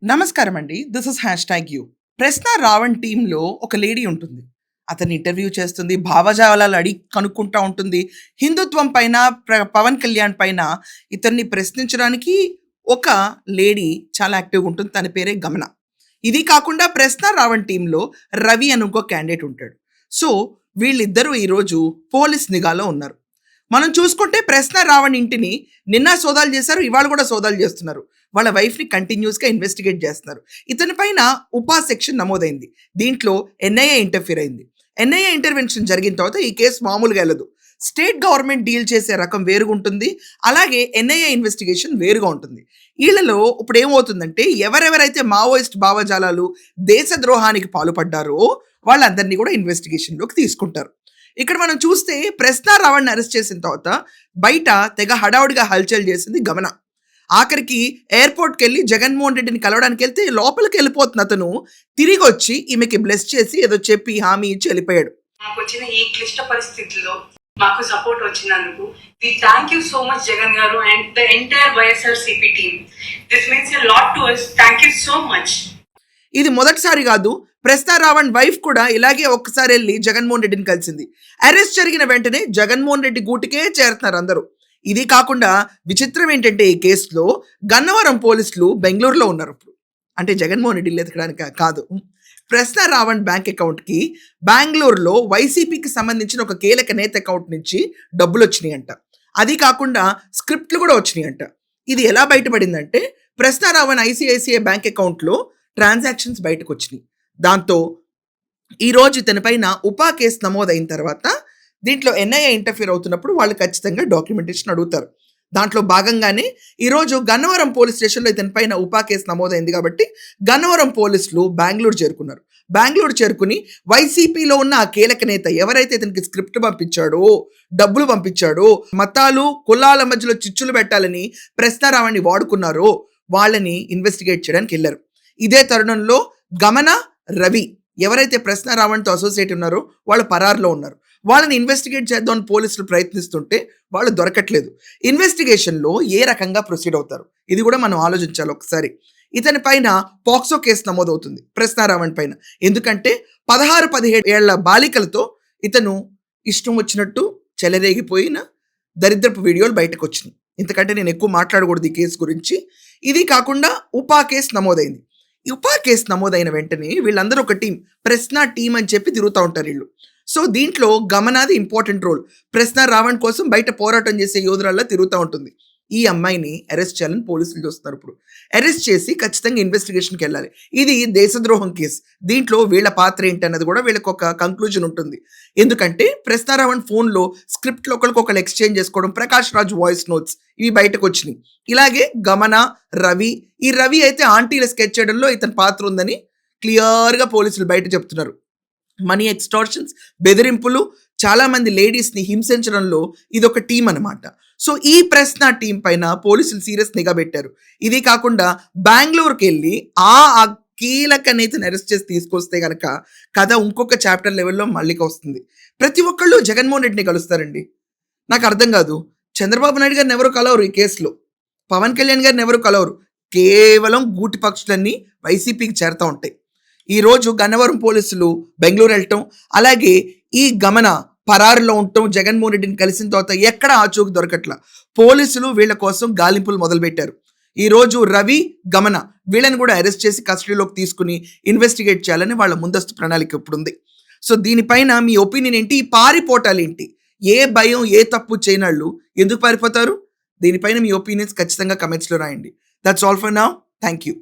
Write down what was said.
నమస్కారం అండి. This is hashtag you. 'ప్రశ్న రావణ్' టీమ్‌లో ఒక లేడీ ఉంటుంది. అతన్ని ఇంటర్వ్యూ చేస్తుంది. భావజాలాలు అడిగి కనుక్కుంటా ఉంటుంది. హిందుత్వం పైన, పవన్ కళ్యాణ్ పైన ఇతన్ని ప్రశ్నించడానికి ఒక లేడీ చాలా యాక్టివ్‌గా ఉంటుంది. తన పేరే గమన. ఇది కాకుండా 'ప్రశ్న రావణ్' టీమ్‌లో రవి అని ఇంకో క్యాండిడేట్ ఉంటాడు. సో, వీళ్ళిద్దరూ ఈరోజు పోలీస్ నిఘాలో ఉన్నారు. మనం చూసుకుంటే 'ప్రశ్న రావణ్' ఇంటిని నిన్న సోదాలు చేశారు. ఇవాళ కూడా సోదాలు చేస్తున్నారు. వాళ్ళ వైఫ్‌ని కంటిన్యూయస్‌గా ఇన్వెస్టిగేట్ చేస్తున్నారు. ఇతని పైన ఉపా సెక్షన్ నమోదైంది. దీంట్లో ఎన్ఐఏ ఇంటర్ఫియర్ అయింది. ఎన్ఐఏ ఇంటర్వెన్షన్ జరిగిన తర్వాత ఈ కేసు మామూలుగా వెళ్ళదు. స్టేట్ గవర్నమెంట్ డీల్ చేసే రకం వేరుగుంటుంది. అలాగే ఎన్ఐఏ ఇన్వెస్టిగేషన్ వేరుగా ఉంటుంది. ఈళ్ళలో ఇప్పుడు ఏమవుతుందంటే ఎవరెవరైతే మావోయిస్ట్ భావజాలాలు, దేశద్రోహానికి పాల్పడ్డారో వాళ్ళందరినీ కూడా ఇన్వెస్టిగేషన్‌లోకి తీసుకుంటారు. ఇక్కడ మనం చూస్తే 'ప్రశ్న రావణ్‌ని' అరెస్ట్ చేసిన తర్వాత బయట తెగ హడావుడిగా హల్చల్ చేసింది గమన. ఆఖరికి ఎయిర్‌పోర్ట్‌కెళ్ళి జగన్మోహన్ రెడ్డిని కలవడానికెళ్తే లోపలికెళ్ళిపోతున్న అతను తిరిగొచ్చి ఈమెకి బ్లెస్ చేసి ఏదో చెప్పి హామీ ఇచ్చి వెళ్ళిపోయాడు. మాకొచ్చిన ఈ క్లిష్ట పరిస్థితుల్లో మాకు సపోర్ట్ వచ్చినందుకు we thank you so much Jagan గారు and the entire YSRCP team. This means a lot to us. Thank you so much. ఇది మొదటిసారి కాదు. 'ప్రశ్న రావణ్' వైఫ్ కూడా ఇలాగే ఒక్కసారి వెళ్ళి జగన్మోహన్ రెడ్డిని కలిసింది. అరెస్ట్ జరిగిన వెంటనే జగన్మోహన్ రెడ్డి గూటికే చేరుతున్నారు అందరూ. ఇది కాకుండా విచిత్రం ఏంటంటే ఈ కేసులో గన్నవరం పోలీసులు బెంగళూరులో ఉన్నారు ఇప్పుడు. అంటే జగన్మోహన్ రెడ్డి ఇల్లు ఎతకడానికి కాదు. 'ప్రశ్న రావణ్' బ్యాంక్ అకౌంట్‌కి బెంగళూరులో వైసీపీకి సంబంధించిన ఒక కీలక నేత అకౌంట్ నుంచి డబ్బులు వచ్చినాయంట. అది కాకుండా స్క్రిప్ట్లు కూడా వచ్చినాయంట. ఇది ఎలా బయటపడిందంటే 'ప్రశ్న రావణ్' ఐసీఐసీఐ బ్యాంక్ అకౌంట్‌లో ట్రాన్సాక్షన్స్ బయటకు వచ్చినాయి. దాంతో ఈరోజు ఇతనిపైన ఉపా కేసు నమోదైన తర్వాత దీంట్లో ఎన్ఐఏ ఇంటర్ఫియర్ అవుతున్నప్పుడు వాళ్ళు ఖచ్చితంగా డాక్యుమెంటేషన్ అడుగుతారు. దాంట్లో భాగంగానే ఈరోజు గన్నవరం పోలీస్ స్టేషన్లో ఇతనిపైన ఉపా కేసు నమోదైంది కాబట్టి గన్నవరం పోలీసులు బెంగళూరు చేరుకున్నారు. బెంగళూరు చేరుకుని వైసీపీలో ఉన్న ఆ కీలక నేత ఎవరైతే ఇతనికి స్క్రిప్ట్ పంపించాడో, డబ్బులు పంపించాడో, మతాలు కులాల మధ్యలో చిచ్చులు పెట్టాలని 'ప్రశ్న రావణ్‌ని' వాడుకున్నారో వాళ్ళని ఇన్వెస్టిగేట్ చేయడానికి వెళ్ళారు. ఇదే తరుణంలో గమన, రవి ఎవరైతే 'ప్రశ్న రావణ్‌తో అసోసియేట్ ఉన్నారో వాళ్ళు పరారులో ఉన్నారు. వాళ్ళని ఇన్వెస్టిగేట్ చేద్దామని పోలీసులు ప్రయత్నిస్తుంటే వాళ్ళు దొరకట్లేదు. ఇన్వెస్టిగేషన్‌లో ఏ రకంగా ప్రొసీడ్ అవుతారు ఇది కూడా మనం ఆలోచించాలి ఒకసారి. ఇతని పైన పాక్సో కేసు నమోదవుతుంది 'ప్రశ్న రావణ్' పైన. ఎందుకంటే 16, 17 ఏళ్ల బాలికలతో ఇతను ఇష్టం వచ్చినట్టు చెలరేగిపోయిన దరిద్రపు వీడియోలు బయటకు వచ్చినాయి. ఇంతకంటే నేను ఎక్కువ మాట్లాడకూడదు ఈ కేసు గురించి. ఇది కాకుండా ఉపా కేసు నమోదైంది. ఈ ఉపా కేసు నమోదైన వెంటనే వీళ్ళందరూ ఒక టీం, 'ప్రశ్న టీం' అని చెప్పి తిరుగుతూ ఉంటారు వీళ్ళు. సో దీంట్లో గమనాది ఇంపార్టెంట్ రోల్. 'ప్రశ్న రావణ్' కోసం బయట పోరాటం చేసే యోధురాల్లా తిరుగుతూ ఉంటుంది. ఈ అమ్మాయిని అరెస్ట్ చేయాలని పోలీసులు చూస్తున్నారు ఇప్పుడు. అరెస్ట్ చేసి ఖచ్చితంగా ఇన్వెస్టిగేషన్‌కి వెళ్ళాలి. ఇది దేశద్రోహం కేసు. దీంట్లో వీళ్ళ పాత్ర ఏంటన్నది కూడా వీళ్ళకి ఒక కంక్లూజన్ ఉంటుంది. ఎందుకంటే 'ప్రశ్న రావణ్' ఫోన్‌లో స్క్రిప్ట్‌లు ఒకళ్ళకొకళ్ళు ఎక్స్‌చేంజ్ చేసుకోవడం, ప్రకాష్ రాజ్ వాయిస్ నోట్స్ ఇవి బయటకు వచ్చినాయి. ఇలాగే గమన, రవి, ఈ రవి అయితే ఆంటీల స్కెచ్ చేయడంలో ఇతని పాత్ర ఉందని క్లియర్‌గా పోలీసులు బయట చెప్తున్నారు. మనీ ఎక్స్‌టార్షన్స్, బెదిరింపులు, చాలామంది లేడీస్‌ని హింసించడంలో ఇదొక టీం అనమాట. సో ఈ 'ప్రశ్న' టీం పైన పోలీసులు సీరియస్ నిఘా పెట్టారు. ఇది కాకుండా బెంగళూరుకెళ్ళి ఆ కీలక నేతని అరెస్ట్ చేసి తీసుకొస్తే గనక కథ ఇంకొక చాప్టర్ లెవెల్‌లో మళ్ళీకి వస్తుంది. ప్రతి ఒక్కళ్ళు జగన్మోహన్ రెడ్డిని కలుస్తారండి. నాకు అర్థం కాదు. చంద్రబాబు నాయుడు గారిని ఎవరు కలవరు ఈ కేసులో. పవన్ కళ్యాణ్ గారిని ఎవరు కలవరు. కేవలం గూటి పక్షులన్నీ వైసీపీకి చేరుతా ఉంటాయి. ఈరోజు గన్నవరం పోలీసులు బెంగళూరు వెళ్ళటం, అలాగే ఈ గమన పరారులో ఉండటం, జగన్మోహన్ రెడ్డిని కలిసిన తర్వాత ఎక్కడ ఆచూకీ దొరకట్ల. పోలీసులు వీళ్ళ కోసం గాలింపులు మొదలుపెట్టారు. ఈరోజు రవి, గమన వీళ్ళని కూడా అరెస్ట్ చేసి కస్టడీలోకి తీసుకుని ఇన్వెస్టిగేట్ చేయాలని వాళ్ళ ముందస్తు ప్రణాళిక ఇప్పుడుంది. సో దీనిపైన మీ ఒపీనియన్ ఏంటి? ఈ పారిపోవటాలు ఏంటి? ఏ భయం, ఏ తప్పు చేయనాళ్ళు ఎందుకు పారిపోతారు? దీనిపైన మీ ఒపీనియన్స్ ఖచ్చితంగా కమెంట్స్‌లో రాయండి. That's all for now. Thank you.